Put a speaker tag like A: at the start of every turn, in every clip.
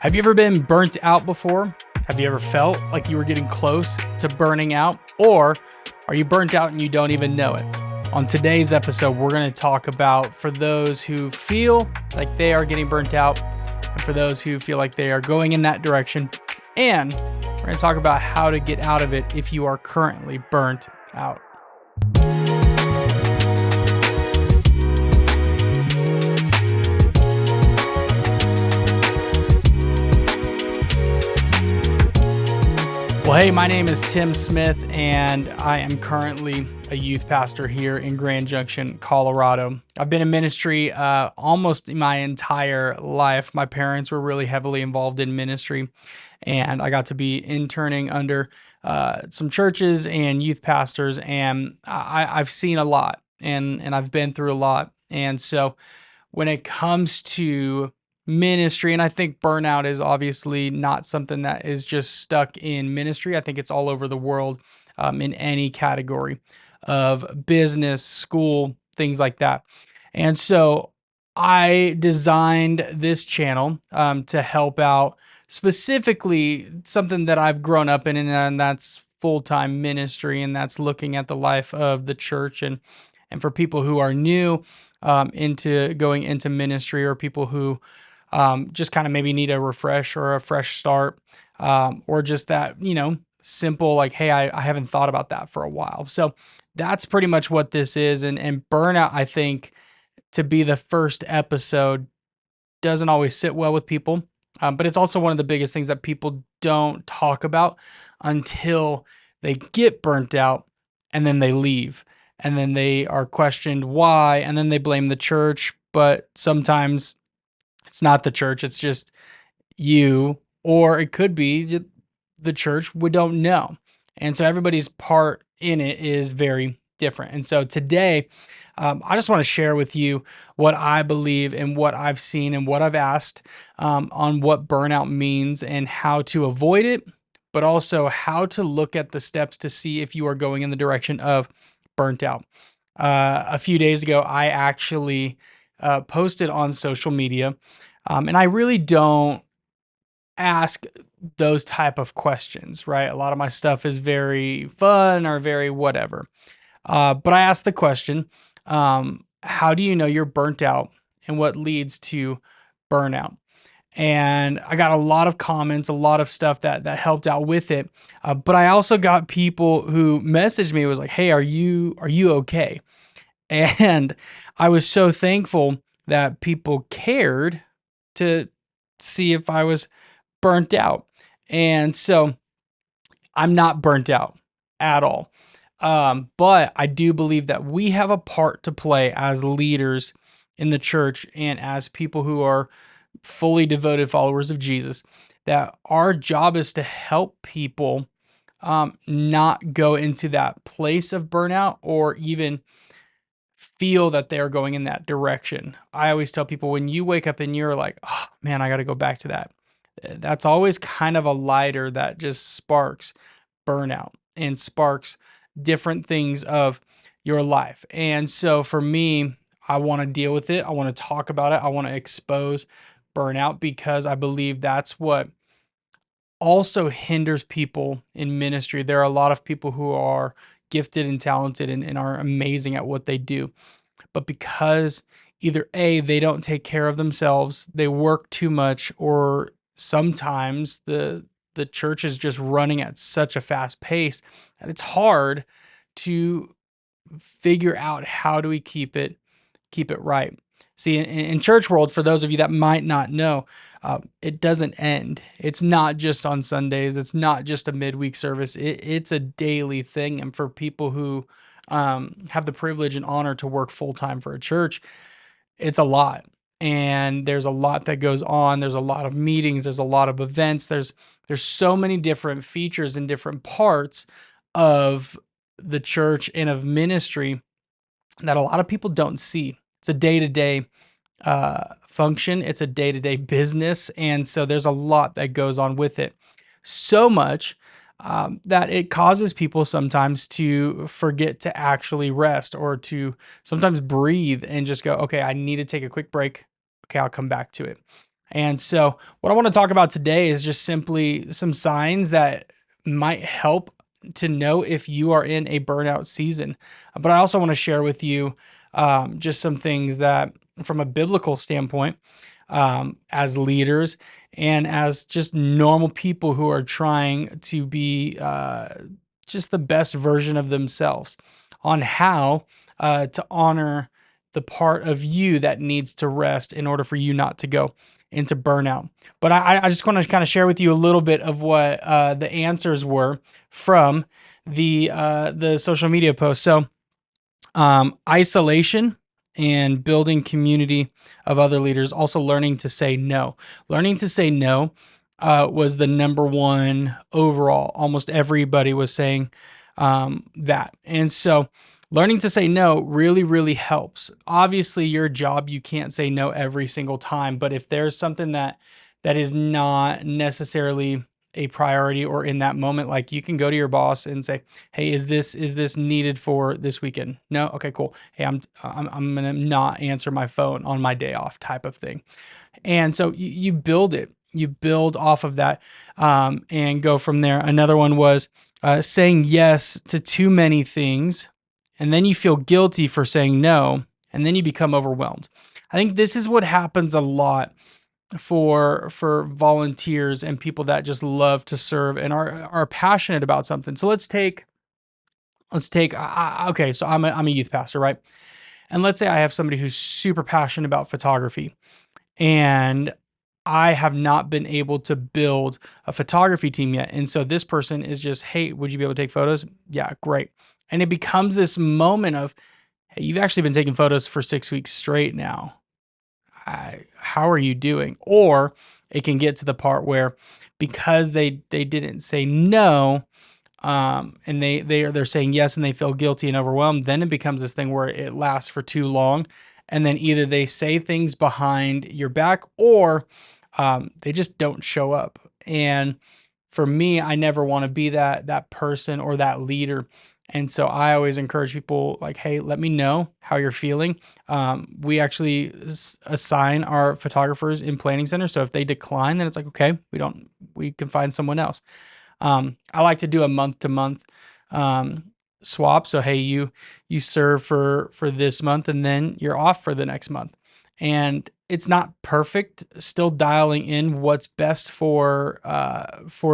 A: Have you ever been burnt out before? Have you ever felt like you were getting close to burning out? Or are you burnt out and you don't even know it? On today's episode, we're going to talk about for those who feel like they are getting burnt out and for those who feel like they are going in that direction. And we're going to talk about how to get out of it if you are currently burnt out. Well, hey, my name is Tim Smith, and I am currently a youth pastor here in Grand Junction, Colorado. I've been in ministry almost my entire life. My parents were really heavily involved in ministry, and I got to be interning under some churches and youth pastors, and I've seen a lot, and I've been through a lot. And so when it comes to ministry, and I think burnout is obviously not something that is just stuck in ministry. I think it's all over the world, in any category of business, school, things like that. And so I designed this channel to help out specifically something that I've grown up in, and that's full-time ministry, and that's looking at the life of the church and for people who are new into going into ministry, or people who just kind of maybe need a refresh or a fresh start, or just that, simple, like, hey, I haven't thought about that for a while. So that's pretty much what this is. And burnout, I think, to be the first episode doesn't always sit well with people. But it's also one of the biggest things that people don't talk about until they get burnt out and then they leave. And then they are questioned why, and then they blame the church. But sometimes it's not the church, it's just you, or it could be the church. We don't know. And so everybody's part in it is very different. And so today, I just want to share with you what I believe and what I've seen and what I've asked on what burnout means and how to avoid it, but also how to look at the steps to see if you are going in the direction of burnt out. A few days ago, I actually posted on social media, and I really don't ask those type of questions, right? A lot of my stuff is very fun or very whatever. But I asked the question, how do you know you're burnt out and what leads to burnout? And I got a lot of comments, a lot of stuff that helped out with it. But I also got people who messaged me, was like, hey, are you okay? And I was so thankful that people cared to see if I was burnt out. And so I'm not burnt out at all. But I do believe that we have a part to play as leaders in the church and as people who are fully devoted followers of Jesus, that our job is to help people not go into that place of burnout or even feel that they're going in that direction. I always tell people, when you wake up and you're like, oh man, I got to go back to that, that's always kind of a lighter that just sparks burnout and sparks different things of your life. And so for me, I want to deal with it. I want to talk about it. I want to expose burnout because I believe that's what also hinders people in ministry. There are a lot of people who are gifted and talented and are amazing at what they do. But because either A, they don't take care of themselves, they work too much, or sometimes the church is just running at such a fast pace that it's hard to figure out how do we keep it right. See, in church world, for those of you that might not know, it doesn't end. It's not just on Sundays. It's not just a midweek service. It's a daily thing. And for people who have the privilege and honor to work full time for a church, it's a lot. And there's a lot that goes on. There's a lot of meetings. There's a lot of events. There's so many different features and different parts of the church and of ministry that a lot of people don't see. It's a day-to-day function. It's a day-to-day business. And so there's a lot that goes on with it. So much that it causes people sometimes to forget to actually rest, or to sometimes breathe and just go, okay, I need to take a quick break. Okay, I'll come back to it. And so, what I want to talk about today is just simply some signs that might help to know if you are in a burnout season. But I also want to share with you just some things that, from a biblical standpoint, as leaders and as just normal people who are trying to be just the best version of themselves, on how to honor the part of you that needs to rest in order for you not to go into burnout. But I just want to kind of share with you a little bit of what the answers were from the social media post. So isolation and building community of other leaders, also learning to say no. Learning to say no was the number one overall. Almost everybody was saying that. And so learning to say no really, really helps. Obviously, your job, you can't say no every single time, but if there's something that is not necessarily a priority or in that moment, like you can go to your boss and say, "Hey, is this needed for this weekend?" No, okay, cool. Hey, I'm gonna not answer my phone on my day off, type of thing. And so you build it, you build off of that, and go from there. Another one was saying yes to too many things, and then you feel guilty for saying no, and then you become overwhelmed. I think this is what happens a lot for volunteers and people that just love to serve and are passionate about something. So let's take okay, so I'm a youth pastor, right? And let's say I have somebody who's super passionate about photography, and I have not been able to build a photography team yet. And so this person is just, "Hey, would you be able to take photos?" Yeah, great. And it becomes this moment of, "Hey, you've actually been taking photos for 6 weeks straight now. How are you doing?" Or it can get to the part where, because they didn't say no, and they're saying yes and they feel guilty and overwhelmed, then it becomes this thing where it lasts for too long, and then either they say things behind your back, or they just don't show up. And for me, I never want to be that person or that leader. And so I always encourage people, like, "Hey, let me know how you're feeling." We actually assign our photographers in planning center. So if they decline, then it's like, okay, we can find someone else. I like to do a month to month swap. So hey, you serve for this month, and then you're off for the next month. And it's not perfect. Still dialing in what's best for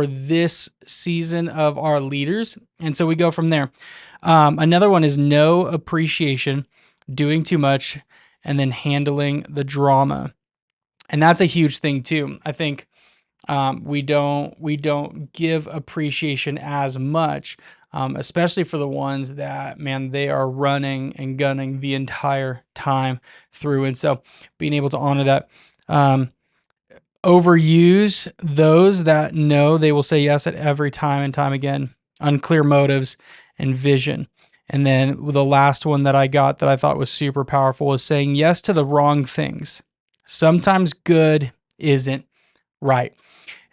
A: this season of our leaders, and so we go from there. Another one is no appreciation, doing too much, and then handling the drama, and that's a huge thing too. I think we don't give appreciation as much, especially for the ones that, man, they are running and gunning the entire time through. And so being able to honor that. Overuse those that know they will say yes at every time and time again. Unclear motives and vision. And then the last one that I got that I thought was super powerful was saying yes to the wrong things. Sometimes good isn't right.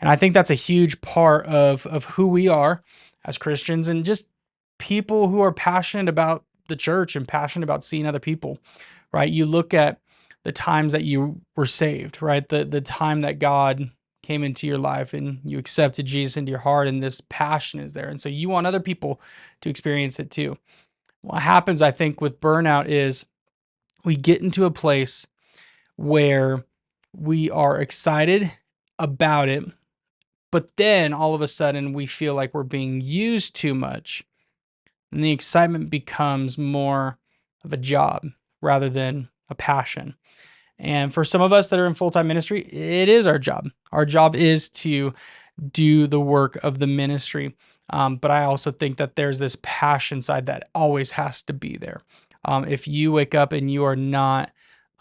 A: And I think that's a huge part of who we are as Christians, and just people who are passionate about the church and passionate about seeing other people, right? You look at the times that you were saved, right? The time that God came into your life and you accepted Jesus into your heart, and this passion is there. And so you want other people to experience it too. What happens, I think, with burnout is we get into a place where we are excited about it, but then all of a sudden we feel like we're being used too much, and the excitement becomes more of a job rather than a passion. And for some of us that are in full-time ministry, it is our job. Our job is to do the work of the ministry. But I also think that there's this passion side that always has to be there. If you wake up and you are not,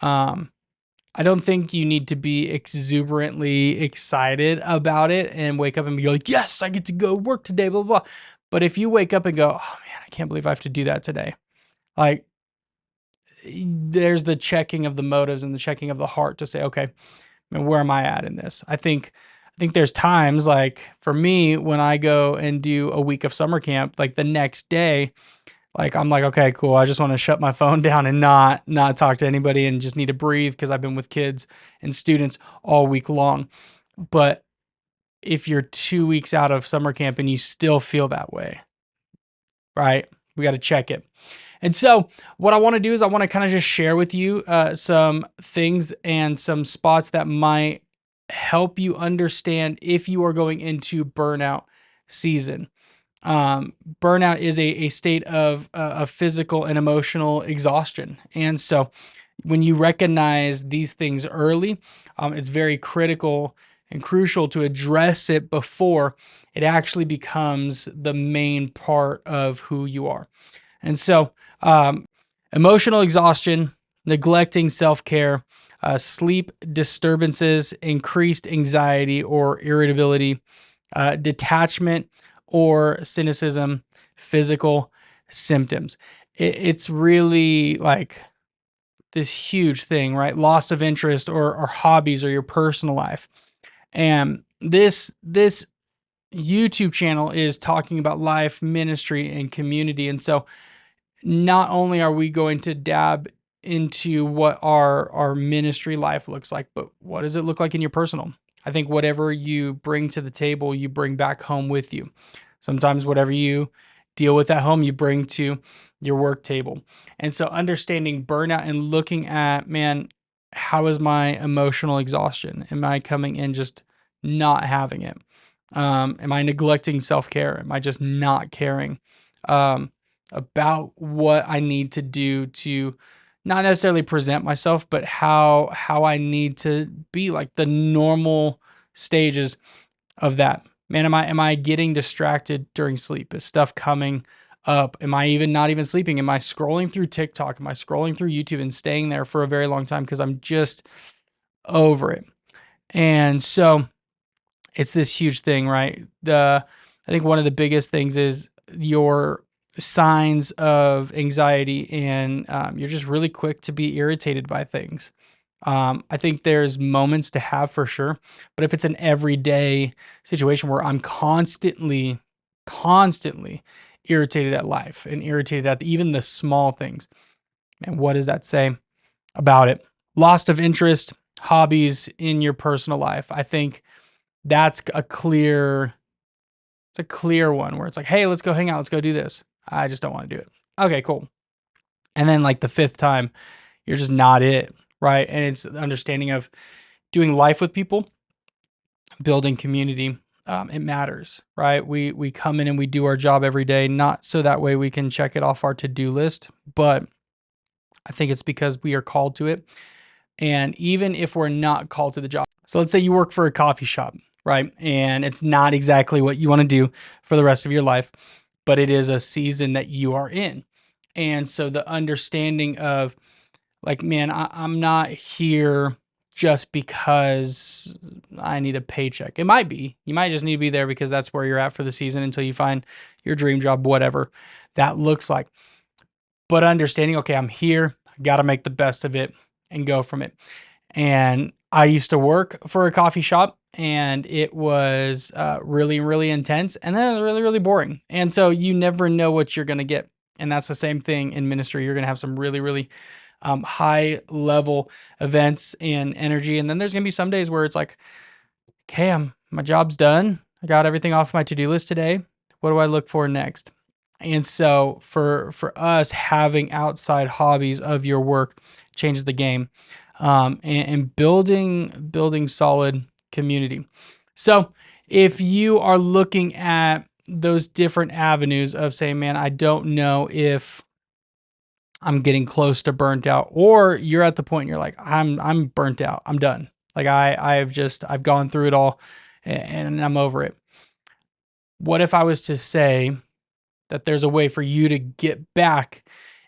A: I don't think you need to be exuberantly excited about it and wake up and be like, "Yes, I get to go work today, blah, blah, blah." But if you wake up and go, "Oh man, I can't believe I have to do that today." Like, there's the checking of the motives and the checking of the heart to say, "Okay, man, where am I at in this?" I think there's times, like for me, when I go and do a week of summer camp, like the next day, Like I'm like, okay, cool. I just want to shut my phone down and not talk to anybody and just need to breathe because I've been with kids and students all week long. But if you're 2 weeks out of summer camp and you still feel that way, right? We got to check it. And so, what I want to do is I want to kind of just share with you some things and some spots that might help you understand if you are going into burnout season. Burnout is a state of physical and emotional exhaustion. And so, when you recognize these things early, it's very critical and crucial to address it before it actually becomes the main part of who you are. And so, um, emotional exhaustion, neglecting self care, sleep disturbances, increased anxiety or irritability, detachment or cynicism, physical symptoms. It's really like this huge thing, right? Loss of interest or hobbies or your personal life. And this YouTube channel is talking about life, ministry, and community. And so not only are we going to dab into what our ministry life looks like, but what does it look like in your personal? I think whatever you bring to the table, you bring back home with you. Sometimes whatever you deal with at home, you bring to your work table. And so understanding burnout and looking at, man, how is my emotional exhaustion? Am I coming in just not having it? Am I neglecting self-care? Am I just not caring about what I need to do to not necessarily present myself, but how I need to be, like the normal stages of that? Man, am I getting distracted during sleep? Is stuff coming up? Am I even not even sleeping? Am I scrolling through TikTok? Am I scrolling through YouTube and staying there for a very long time because I'm just over it? And so it's this huge thing, right? I think one of the biggest things is your signs of anxiety, and you're just really quick to be irritated by things. I think there's moments to have for sure, but if it's an everyday situation where I'm constantly irritated at life and irritated at even the small things, and what does that say about it? Loss of interest, hobbies in your personal life. I think that's it's a clear one where it's like, hey, let's go hang out, let's go do this. I just don't want to do it. Okay, cool. And then like the fifth time, you're just not it, right? And it's the understanding of doing life with people, building community. It matters, right? We come in and we do our job every day, not so that way we can check it off our to-do list, but I think it's because we are called to it. And even if we're not called to the job, so let's say you work for a coffee shop, right? And it's not exactly what you want to do for the rest of your life, but it is a season that you are in. And so the understanding of like, man, I'm not here just because I need a paycheck. It might be. You might just need to be there because that's where you're at for the season until you find your dream job, whatever that looks like. But understanding, okay, I'm here, I got to make the best of it and go from it. And I used to work for a coffee shop, and it was really, really intense. And then it was really, really boring. And so you never know what you're going to get. And that's the same thing in ministry. You're going to have some really, really high level events and energy. And then there's going to be some days where it's like, okay, my job's done. I got everything off my to-do list today. What do I look for next? And so for us, having outside hobbies of your work changes the game, and building solid community. So if you are looking at those different avenues of saying, man, I don't know if I'm getting close to burnt out, or you're at the point and you're like, I'm burnt out. I'm done. Like I've gone through it all and I'm over it. What if I was to say that there's a way for you to get back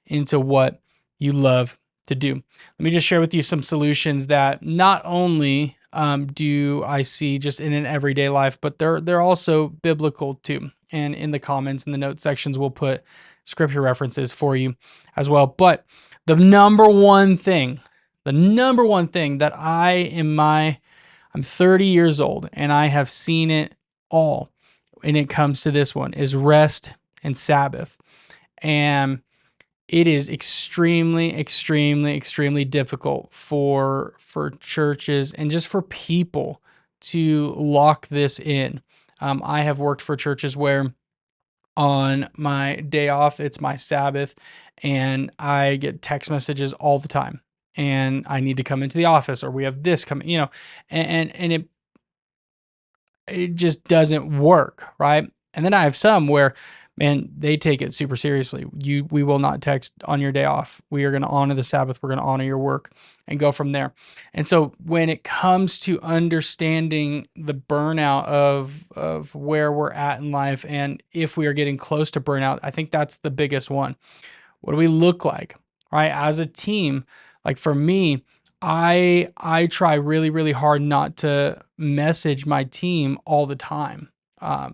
A: into what you love to do? Let me just share with you some solutions that not only do I see just in an everyday life, but they're also biblical too. And in the comments and the note sections, we'll put scripture references for you as well. But the number one thing that I'm 30 years old and I have seen it all, and it comes to this one, is rest and Sabbath. And it is extremely difficult for churches and just for people to lock this in. I have worked for churches where on my day off, it's my Sabbath, and I get text messages all the time, and I need to come into the office, or we have this coming, and it just doesn't work, right? And then I have some where, man, they take it super seriously. We will not text on your day off. We are going to honor the Sabbath. We're going to honor your work and go from there. And so when it comes to understanding the burnout of where we're at in life, and if we are getting close to burnout, I think that's the biggest one. What do we look like, right? As a team, like for me, I try really hard not to message my team all the time.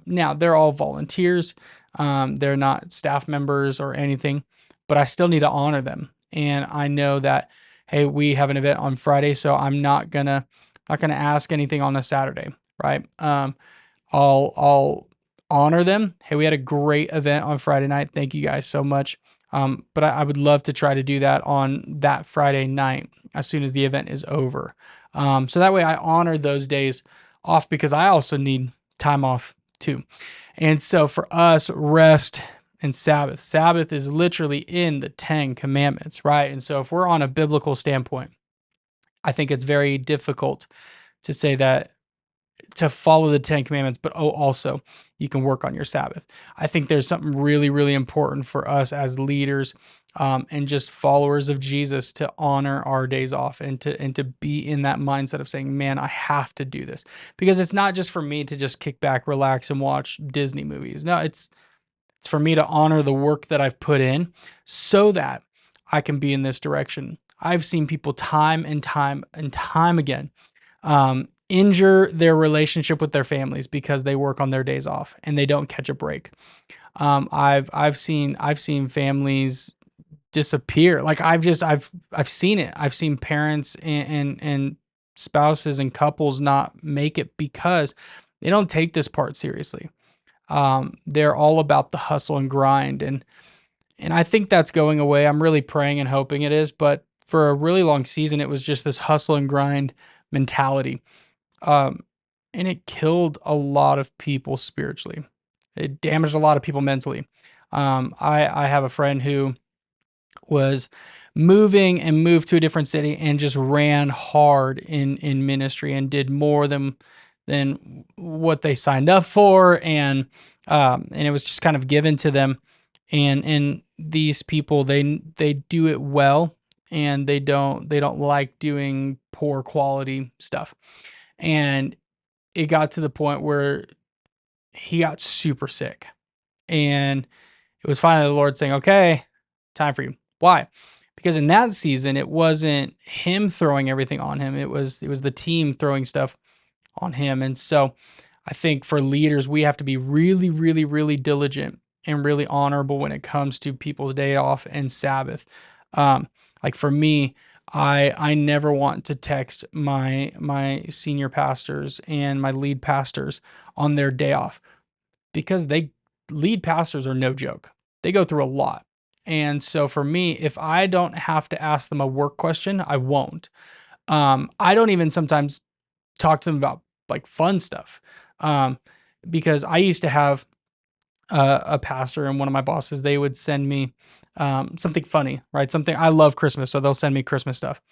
A: Now they're all volunteers. They're not staff members or anything, but I still need to honor them. And I know that, hey, we have an event on Friday, so I'm not gonna ask anything on a Saturday, right? I'll honor them. Hey, we had a great event on Friday night. Thank you guys so much. But I would love to try to do that on that Friday night as soon as the event is over. So that way I honor those days off because I also need time off too. And so for us, rest and Sabbath. Sabbath is literally in the 10 commandments, right? And so if we're on a biblical standpoint, I think it's very difficult to say that to follow the 10 commandments, but also you can work on your Sabbath. I think there's something really important for us as leaders and just followers of Jesus to honor our days off and to be in that mindset of saying, man, I have to do this, because it's not just for me to just kick back, relax, and watch Disney movies. No, it's for me to honor the work that I've put in so that I can be in this direction. I've seen people time and time again injure their relationship with their families because they work on their days off and they don't catch a break. I've seen families disappear. Like I've seen it. I've seen parents and spouses and couples not make it because they don't take this part seriously. They're all about the hustle and grind, and I think that's going away. I'm really praying and hoping it is, but for a really long season, it was just this hustle and grind mentality. Um, and it killed a lot of people spiritually. It damaged a lot of people mentally. I have a friend who was moved to a different city and just ran hard in ministry and did more than what they signed up for, and it was just kind of given to them. And these people, they do it well, and they don't like doing poor quality stuff. And it got to the point where he got super sick. And it was finally the Lord saying, okay, time for you. Why? Because in that season, it wasn't him throwing everything on him. It was the team throwing stuff on him. And so I think for leaders, we have to be really diligent and really honorable when it comes to people's day off and Sabbath. Like for me, I never want to text my senior pastors and my lead pastors on their day off, because lead pastors are no joke. They go through a lot. And so for me, if I don't have to ask them a work question, I won't. I don't even sometimes talk to them about like fun stuff. Because I used to have a pastor and one of my bosses, they would send me something funny, right? Something, I love Christmas, so they'll send me Christmas stuff.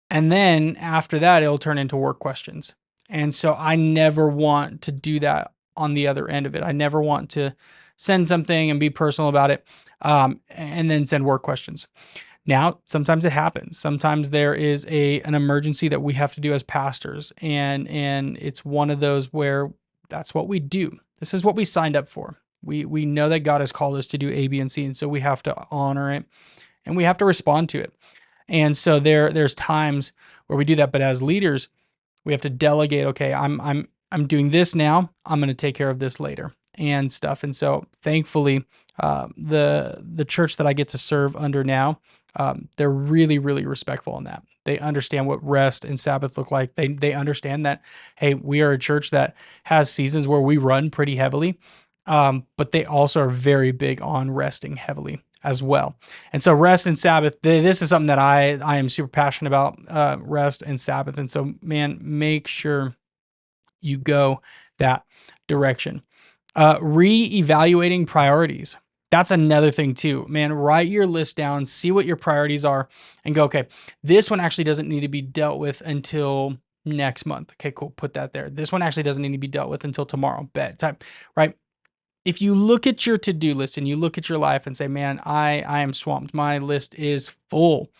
A: And then after that, it'll turn into work questions. And so I never want to do that on the other end of it. I never want to send something and be personal about it, and then send work questions. Now, sometimes it happens. Sometimes there is an emergency that we have to do as pastors, and it's one of those where that's what we do. This is what we signed up for. We know that God has called us to do A, B, and C, and so we have to honor it and we have to respond to it. And so there's times where we do that, but as leaders, we have to delegate. Okay, I'm doing this now. I'm going to take care of this later and stuff. And so thankfully, the church that I get to serve under now, they're really respectful in that. They understand what rest and Sabbath look like. They understand that, hey, we are a church that has seasons where we run pretty heavily, but they also are very big on resting heavily as well. And so rest and Sabbath, this is something that I am super passionate about, rest and Sabbath. And so, man, make sure you go that direction. Re-evaluating priorities. That's another thing too, man. Write your list down, see what your priorities are, and go, okay, this one actually doesn't need to be dealt with until next month. Okay, cool. Put that there. This one actually doesn't need to be dealt with until tomorrow. Bedtime, right? If you look at your to-do list and you look at your life and say, man, I am swamped. My list is full.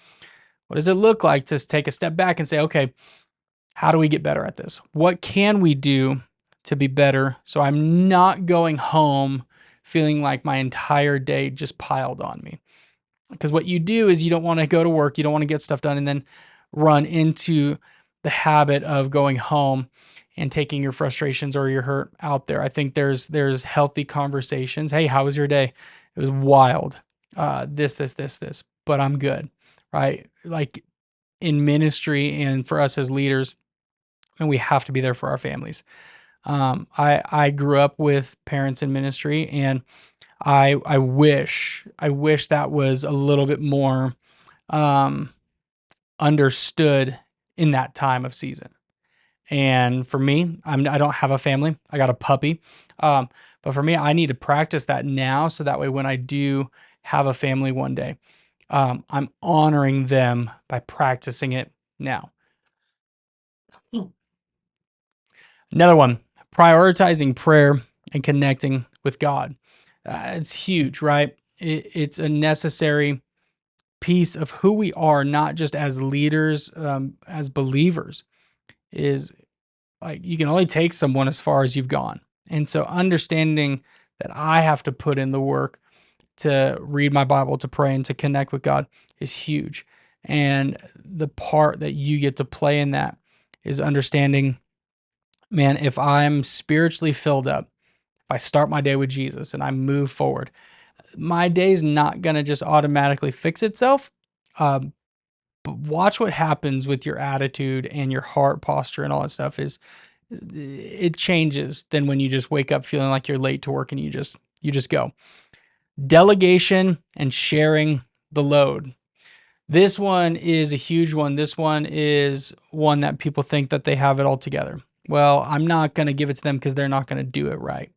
A: What does it look like to take a step back and say, okay, how do we get better at this? What can we do to be better so I'm not going home feeling like my entire day just piled on me? Because what you do is you don't want to go to work, you don't want to get stuff done, and then run into the habit of going home and taking your frustrations or your hurt out there. I think there's healthy conversations. Hey, how was your day? It was wild. This, but I'm good, right? Like in ministry and for us as leaders, and we have to be there for our families. I grew up with parents in ministry, and I wish that was a little bit more um, understood in that time of season. And for me, I don't have a family. I got a puppy. But for me, I need to practice that now so that way when I do have a family one day, I'm honoring them by practicing it now. Another one, prioritizing prayer and connecting with God. It's huge, right? It's a necessary piece of who we are, not just as leaders, as believers. Is like you can only take someone as far as you've gone. And so understanding that I have to put in the work to read my Bible, to pray, and to connect with God is huge. And the part that you get to play in that is understanding, man, if I'm spiritually filled up, if I start my day with Jesus and I move forward, my day's not going to just automatically fix itself. Um, but watch what happens with your attitude and your heart posture and all that stuff is it changes than when you just wake up feeling like you're late to work and you just go. Delegation and sharing the load. This one is a huge one. This one is one that people think that they have it all together. Well, I'm not going to give it to them because they're not going to do it right.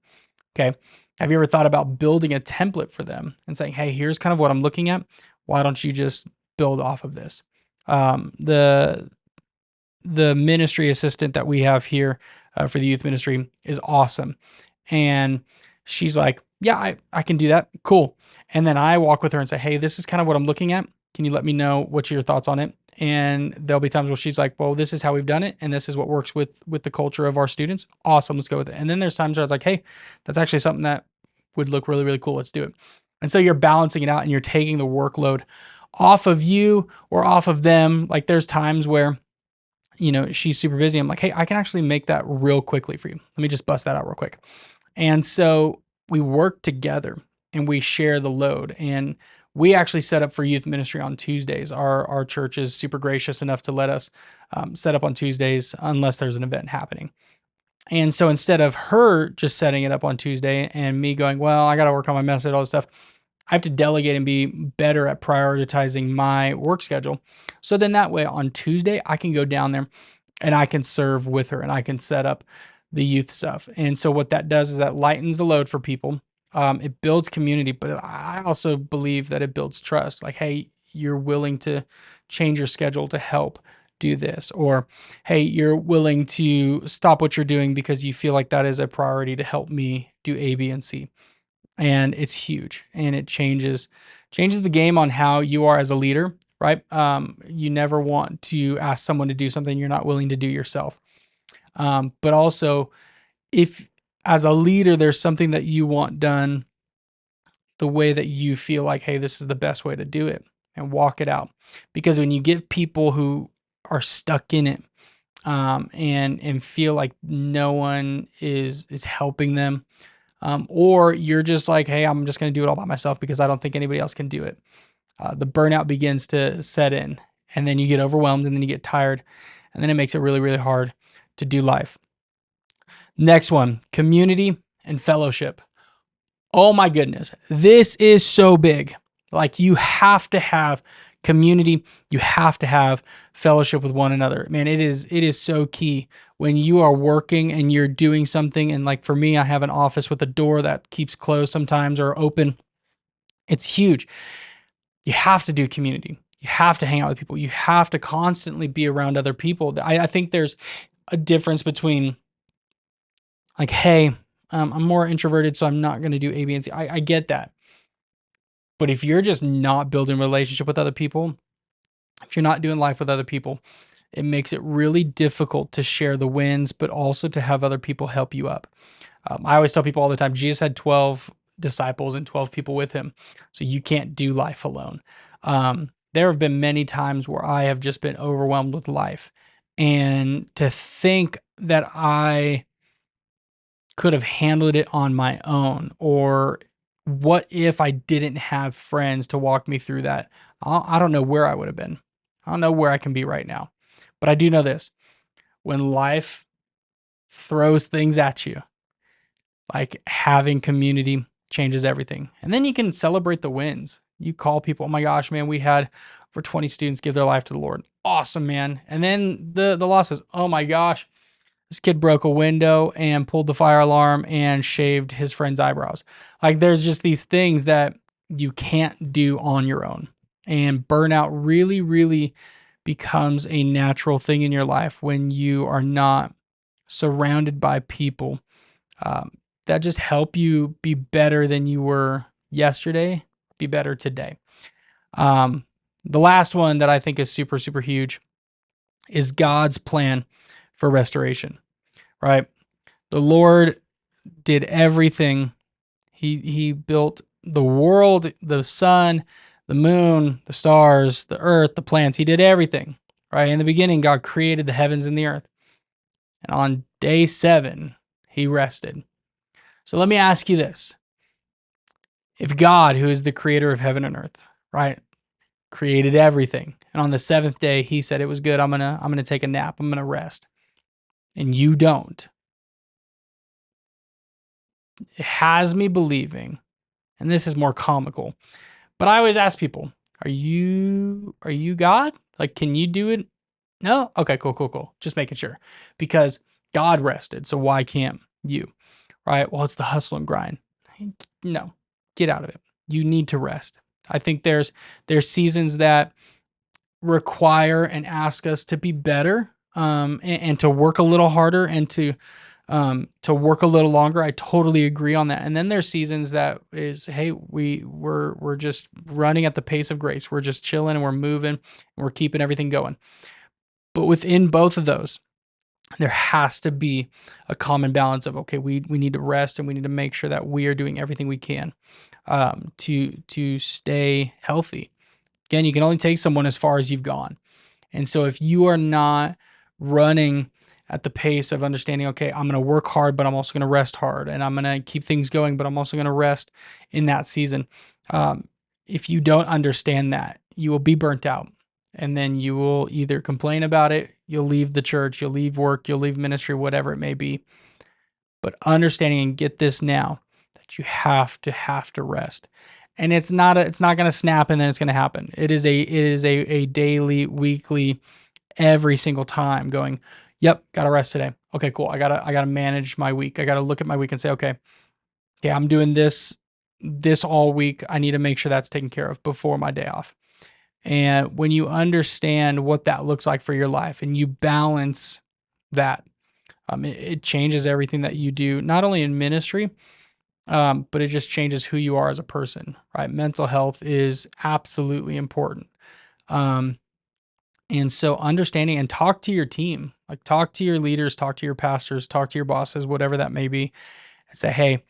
A: Okay. Have you ever thought about building a template for them and saying, hey, here's kind of what I'm looking at. Why don't you just build off of this? The ministry assistant that we have here for the youth ministry is awesome. And she's like, yeah, I can do that. Cool. And then I walk with her and say, hey, this is kind of what I'm looking at. Can you let me know what's your thoughts on it? And there'll be times where she's like, well, this is how we've done it. And this is what works with the culture of our students. Awesome. Let's go with it. And then there's times where I was like, hey, that's actually something that would look really, really cool. Let's do it. And so you're balancing it out and you're taking the workload off of you or off of them. Like there's times where, she's super busy. I'm like, hey, I can actually make that real quickly for you. Let me just bust that out real quick. And so we work together and we share the load. And we actually set up for youth ministry on Tuesdays. Our church is super gracious enough to let us set up on Tuesdays unless there's an event happening. And so instead of her just setting it up on Tuesday and me going, well, I got to work on my message, all this stuff, I have to delegate and be better at prioritizing my work schedule. So then that way on Tuesday, I can go down there and I can serve with her and I can set up the youth stuff. And so what that does is that lightens the load for people. It builds community, but I also believe that it builds trust. Like, hey, you're willing to change your schedule to help do this, or hey, you're willing to stop what you're doing because you feel like that is a priority to help me do A, B, and C. And it's huge, and it changes the game on how you are as a leader, right? You never want to ask someone to do something you're not willing to do yourself. But also, if as a leader, there's something that you want done the way that you feel like, hey, this is the best way to do it, and walk it out. Because when you give people who are stuck in it, and feel like no one is helping them, or you're just like, hey, I'm just going to do it all by myself because I don't think anybody else can do it. The burnout begins to set in, and then you get overwhelmed, and then you get tired, and then it makes it really, really hard to do life. Next one, community and fellowship. Oh my goodness. This is so big. Like, you have to have community. You have to have fellowship with one another. Man, it is so key when you are working and you're doing something. And like for me, I have an office with a door that keeps closed sometimes or open. It's huge. You have to do community. You have to hang out with people. You have to constantly be around other people. I think there's a difference between like, hey, I'm more introverted, so I'm not going to do A, B, and C. I get that. But if you're just not building relationship with other people, if you're not doing life with other people, it makes it really difficult to share the wins, but also to have other people help you up. I always tell people all the time, Jesus had 12 disciples and 12 people with him. So you can't do life alone. There have been many times where I have just been overwhelmed with life. And to think that I could have handled it on my own, or what if I didn't have friends to walk me through that? I don't know where I would have been. I don't know where I can be right now. But I do know this: when life throws things at you, like, having community changes everything. And then you can celebrate the wins. You call people, oh my gosh, man, we had over 20 students give their life to the Lord. Awesome, man. And then the losses, oh my gosh, this kid broke a window and pulled the fire alarm and shaved his friend's eyebrows. Like, there's just these things that you can't do on your own. And burnout really, really becomes a natural thing in your life when you are not surrounded by people um, that just help you be better than you were yesterday, be better today. Um, the last one that I think is super, super huge is God's plan for restoration, right? The Lord did everything. He built the world, the sun, the moon, the stars, the earth, the plants. He did everything, right? In the beginning, God created the heavens and the earth. And on day 7, he rested. So let me ask you this. If God, who is the creator of heaven and earth, right, created everything, and on the 7th day he said it was good, I'm gonna take a nap, I'm gonna rest, and you don't, it has me believing, and this is more comical, but I always ask people, are you God? Like, can you do it? No? Okay, cool. Just making sure. Because God rested, so why can't you? Right? Well, it's the hustle and grind. No, get out of it. You need to rest. I think there's seasons that require and ask us to be better, and to work a little harder, and to work a little longer. I totally agree on that. And then there's seasons that is, hey, we're just running at the pace of grace. We're just chilling and we're moving and we're keeping everything going. But within both of those, there has to be a common balance of, okay, we need to rest and we need to make sure that we are doing everything we can to stay healthy. Again, you can only take someone as far as you've gone. And so if you are not running at the pace of understanding, okay, I'm going to work hard, but I'm also going to rest hard, and I'm going to keep things going, but I'm also going to rest in that season. If you don't understand that, you will be burnt out. And then you will either complain about it, you'll leave the church, you'll leave work, you'll leave ministry, whatever it may be. But understanding, and get this now, that you have to rest. And it's not going to snap and then it's going to happen. It is a daily, weekly, every single time going, yep, got to rest today. Okay, cool. I got to manage my week. I got to look at my week and say, okay, I'm doing this all week. I need to make sure that's taken care of before my day off. And when you understand what that looks like for your life and you balance that, it changes everything that you do, not only in ministry, but it just changes who you are as a person, right? Mental health is absolutely important. And so understanding, and talk to your team, like talk to your leaders, talk to your pastors, talk to your bosses, whatever that may be, and say, hey,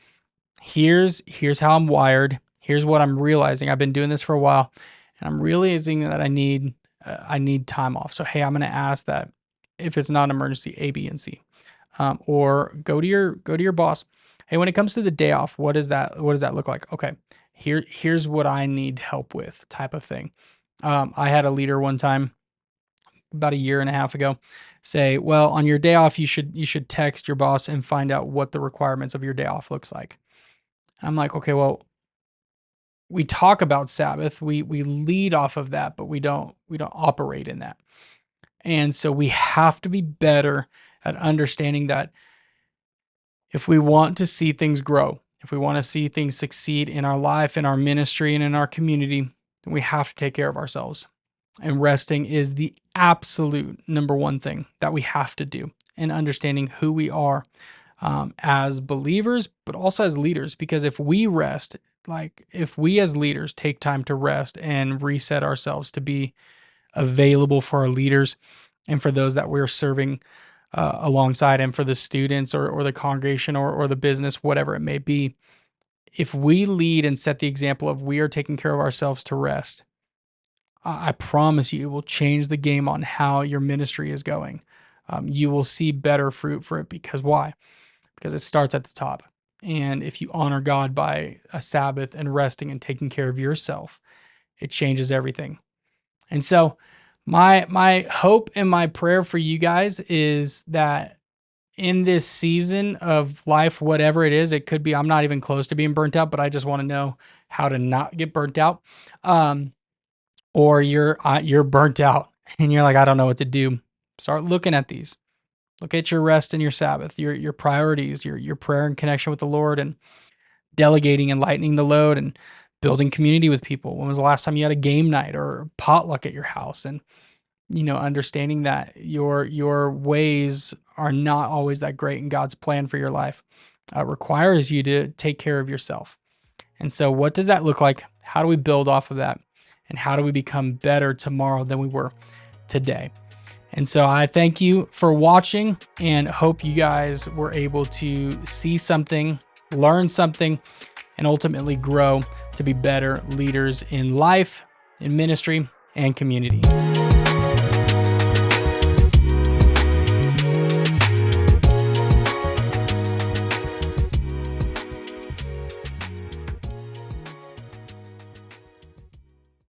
A: here's how I'm wired. Here's what I'm realizing. I've been doing this for a while, and I'm realizing that I need time off. So hey, I'm going to ask that if it's not an emergency, A, B, and C, or go to your boss. Hey, when it comes to the day off, what does that look like? Okay, here's what I need help with, type of thing. I had a leader one time about a year and a half ago say, well, on your day off, you should text your boss and find out what the requirements of your day off looks like. I'm like, okay, well, we talk about Sabbath, we lead off of that, but we don't operate in that. And so we have to be better at understanding that if we want to see things grow, if we want to see things succeed in our life, in our ministry, and in our community, then we have to take care of ourselves. And resting is the absolute number one thing that we have to do, and understanding who we are as believers, but also as leaders. Because if we rest, like if we as leaders take time to rest and reset ourselves to be available for our leaders and for those that we're serving alongside, and for the students or the congregation or the business, whatever it may be, if we lead and set the example of we are taking care of ourselves to rest, I promise you it will change the game on how your ministry is going. You will see better fruit for it, because why? Because it starts at the top. And if you honor God by a Sabbath and resting and taking care of yourself, it changes everything. And so my hope and my prayer for you guys is that in this season of life, whatever it is, it could be, I'm not even close to being burnt out, but I just want to know how to not get burnt out. Or you're burnt out and you're like, I don't know what to do. Start looking at these. Look at your rest and your Sabbath, your priorities, your prayer and connection with the Lord, and delegating and lightening the load, and building community with people. When was the last time you had a game night or potluck at your house? And understanding that your ways are not always that great, and God's plan for your life requires you to take care of yourself. And so what does that look like? How do we build off of that? And how do we become better tomorrow than we were today? And so I thank you for watching, and hope you guys were able to see something, learn something, and ultimately grow to be better leaders in life, in ministry, and community.